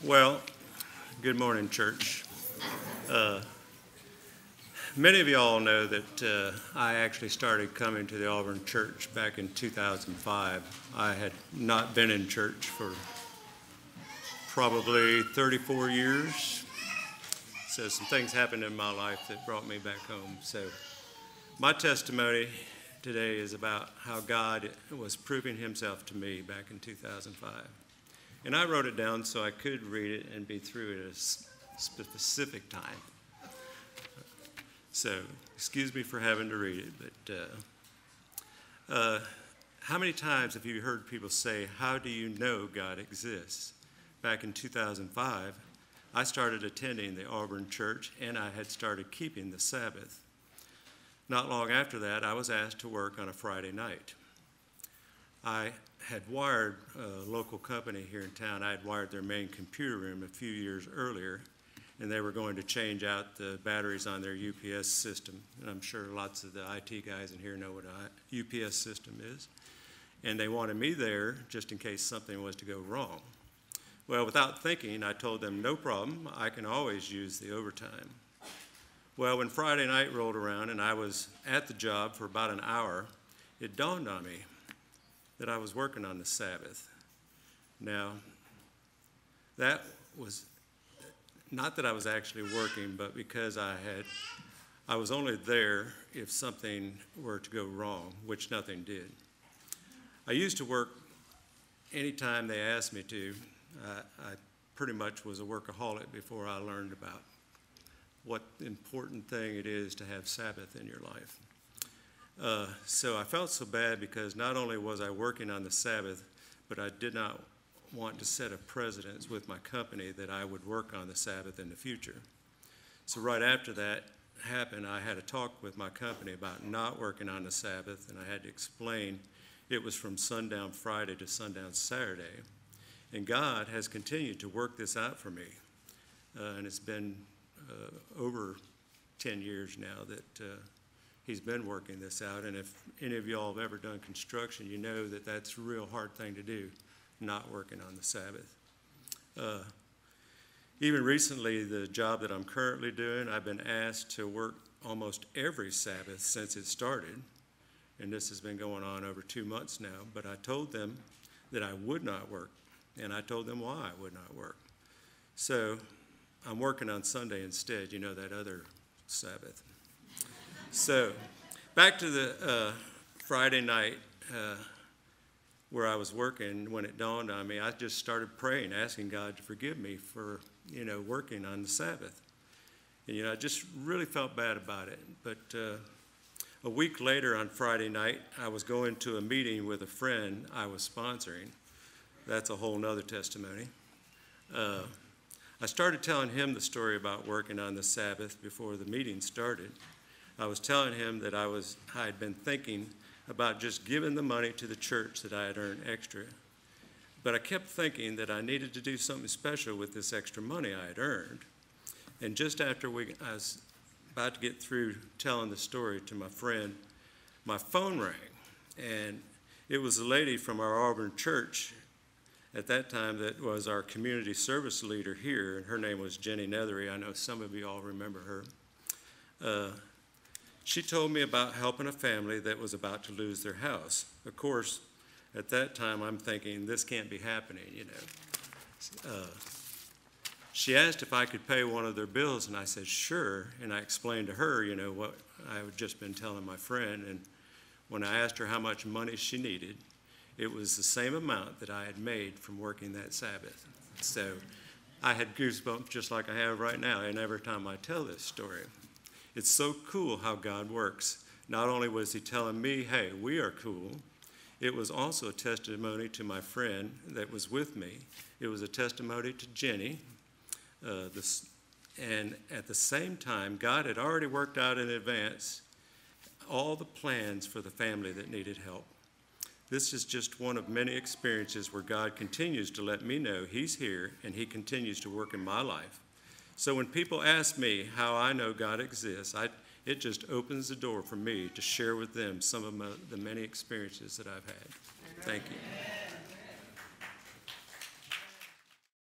Well, good morning, church. Many of you all know that I actually started coming to the Auburn Church back in 2005. I had not been in church for probably 34 years. So some things happened in my life that brought me back home. So my testimony today is about how God was proving himself to me back in 2005. And I wrote it down so I could read it and be through it at a specific time. So excuse me for having to read it, but how many times have you heard people say, "How do you know God exists?" Back in 2005, I started attending the Auburn Church, and I had started keeping the Sabbath. Not long after that, I was asked to work on a Friday night. I had wired a local company here in town. I had wired their main computer room a few years earlier, and they were going to change out the batteries on their UPS system. And I'm sure lots of the IT guys in here know what a UPS system is. And they wanted me there just in case something was to go wrong. Well, without thinking, I told them, no problem, I can always use the overtime. Well, when Friday night rolled around and I was at the job for about an hour, it dawned on me that I was working on the Sabbath. Now, that was not that I was actually working, but because I was only there if something were to go wrong, which nothing did. I used to work anytime they asked me to. I pretty much was a workaholic before I learned about what important thing it is to have Sabbath in your life. So I felt so bad because not only was I working on the Sabbath, but I did not want to set a precedence with my company that I would work on the Sabbath in the future. So right after that happened, I had a talk with my company about not working on the Sabbath, and I had to explain it was from sundown Friday to sundown Saturday. And God has continued to work this out for me. And it's been over 10 years now that he's been working this out. And if any of y'all have ever done construction, you know that that's a real hard thing to do, not working on the Sabbath. Even recently, the job that I'm currently doing, I've been asked to work almost every Sabbath since it started. And this has been going on over 2 months now. But I told them that I would not work. And I told them why I would not work. So I'm working on Sunday instead, you know, that other Sabbath. So back to the Friday night where I was working, when it dawned on me, I just started praying, asking God to forgive me for, working on the Sabbath. And, I just really felt bad about it. But a week later on Friday night, I was going to a meeting with a friend I was sponsoring. That's a whole nother testimony. I started telling him the story about working on the Sabbath before the meeting started. I was telling him that I had been thinking about just giving the money to the church that I had earned extra. But I kept thinking that I needed to do something special with this extra money I had earned. And just after I was about to get through telling the story to my friend, my phone rang. And it was a lady from our Auburn church at that time that was our community service leader here, and her name was Jenny Nethery. I know some of you all remember her. She told me about helping a family that was about to lose their house. Of course, at that time, I'm thinking, this can't be happening, She asked if I could pay one of their bills, and I said, sure. And I explained to her, what I had just been telling my friend. And when I asked her how much money she needed, it was the same amount that I had made from working that Sabbath. So I had goosebumps just like I have right now, and every time I tell this story. It's so cool how God works. Not only was he telling me, hey, we are cool, it was also a testimony to my friend that was with me. It was a testimony to Jenny. And at the same time, God had already worked out in advance all the plans for the family that needed help. This is just one of many experiences where God continues to let me know he's here and he continues to work in my life. So when people ask me how I know God exists, it just opens the door for me to share with them some of the many experiences that I've had. Thank you.